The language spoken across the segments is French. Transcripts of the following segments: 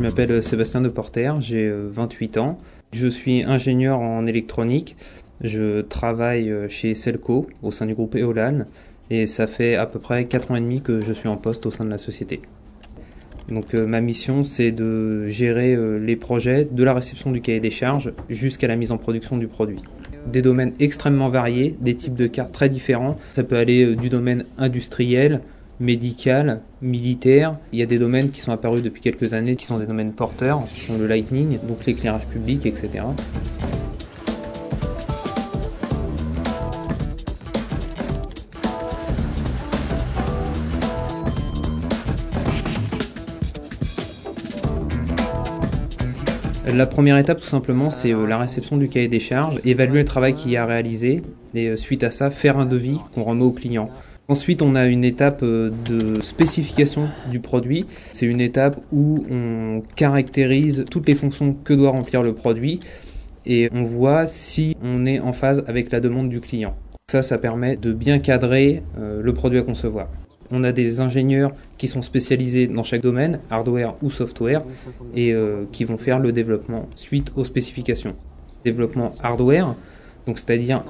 m'appelle Sébastien Deporter, j'ai 28 ans. Je suis ingénieur en électronique. Je travaille chez Selco au sein du groupe Eolan et ça fait à peu près 4 ans et demi que je suis en poste au sein de la société. Donc ma mission, c'est de gérer les projets de la réception du cahier des charges jusqu'à la mise en production du produit. Des domaines extrêmement variés, des types de cartes très différents. Ça peut aller du domaine industriel, médical, militaire. Il y a des domaines qui sont apparus depuis quelques années, qui sont des domaines porteurs, qui sont le lighting, donc l'éclairage public, etc. La première étape, tout simplement, c'est la réception du cahier des charges, évaluer le travail qu'il y a réalisé et suite à ça, faire un devis qu'on remet au client. Ensuite, on a une étape de spécification du produit. C'est une étape où on caractérise toutes les fonctions que doit remplir le produit et on voit si on est en phase avec la demande du client. Ça permet de bien cadrer le produit à concevoir. On a des ingénieurs qui sont spécialisés dans chaque domaine, hardware ou software, et qui vont faire le développement suite aux spécifications. Développement hardware, donc c'est-à-dire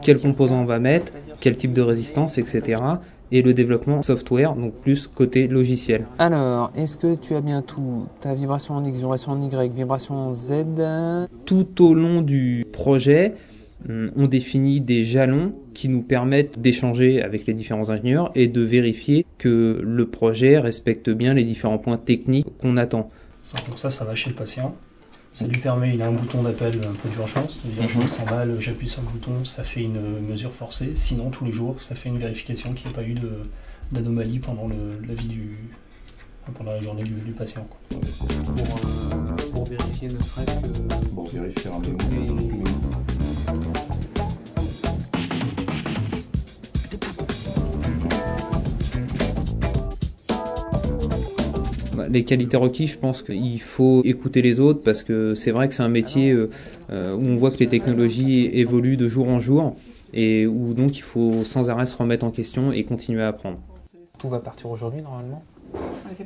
quels composants on va mettre, quel type de résistance, etc. Et le développement software, donc plus côté logiciel. Alors, est-ce que tu as bien tout? Ta vibration en X, vibration en Y, vibration en Z? Tout au long du projet, on définit des jalons qui nous permettent d'échanger avec les différents ingénieurs et de vérifier que le projet respecte bien les différents points techniques qu'on attend. Donc ça va chez le patient. Ça lui permet, il a un bouton d'appel un peu d'urgence. Je me sens mal, j'appuie sur le bouton, ça fait une mesure forcée. Sinon, tous les jours, ça fait une vérification qu'il n'y a pas eu d'anomalie pendant pendant la journée du patient. Pour vérifier ne serait-ce que... Pour vérifier un minimum. Les qualités requises, je pense qu'il faut écouter les autres parce que c'est vrai que c'est un métier où on voit que les technologies évoluent de jour en jour et où donc il faut sans arrêt se remettre en question et continuer à apprendre. Tout va partir aujourd'hui normalement?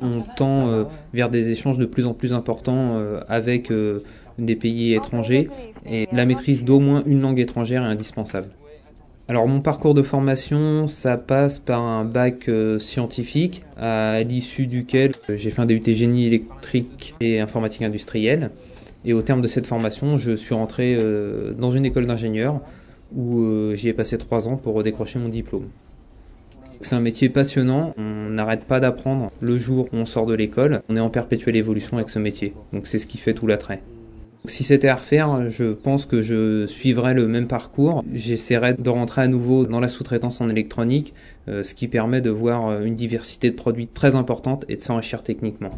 On tend vers des échanges de plus en plus importants avec des pays étrangers et la maîtrise d'au moins une langue étrangère est indispensable. Alors mon parcours de formation, ça passe par un bac scientifique à l'issue duquel j'ai fait un DUT génie électrique et informatique industrielle. Et au terme de cette formation, je suis rentré dans une école d'ingénieur où j'y ai passé 3 ans pour décrocher mon diplôme. C'est un métier passionnant, on n'arrête pas d'apprendre le jour où on sort de l'école, on est en perpétuelle évolution avec ce métier. Donc c'est ce qui fait tout l'attrait. Si c'était à refaire, je pense que je suivrais le même parcours. J'essaierais de rentrer à nouveau dans la sous-traitance en électronique, ce qui permet de voir une diversité de produits très importante et de s'enrichir techniquement.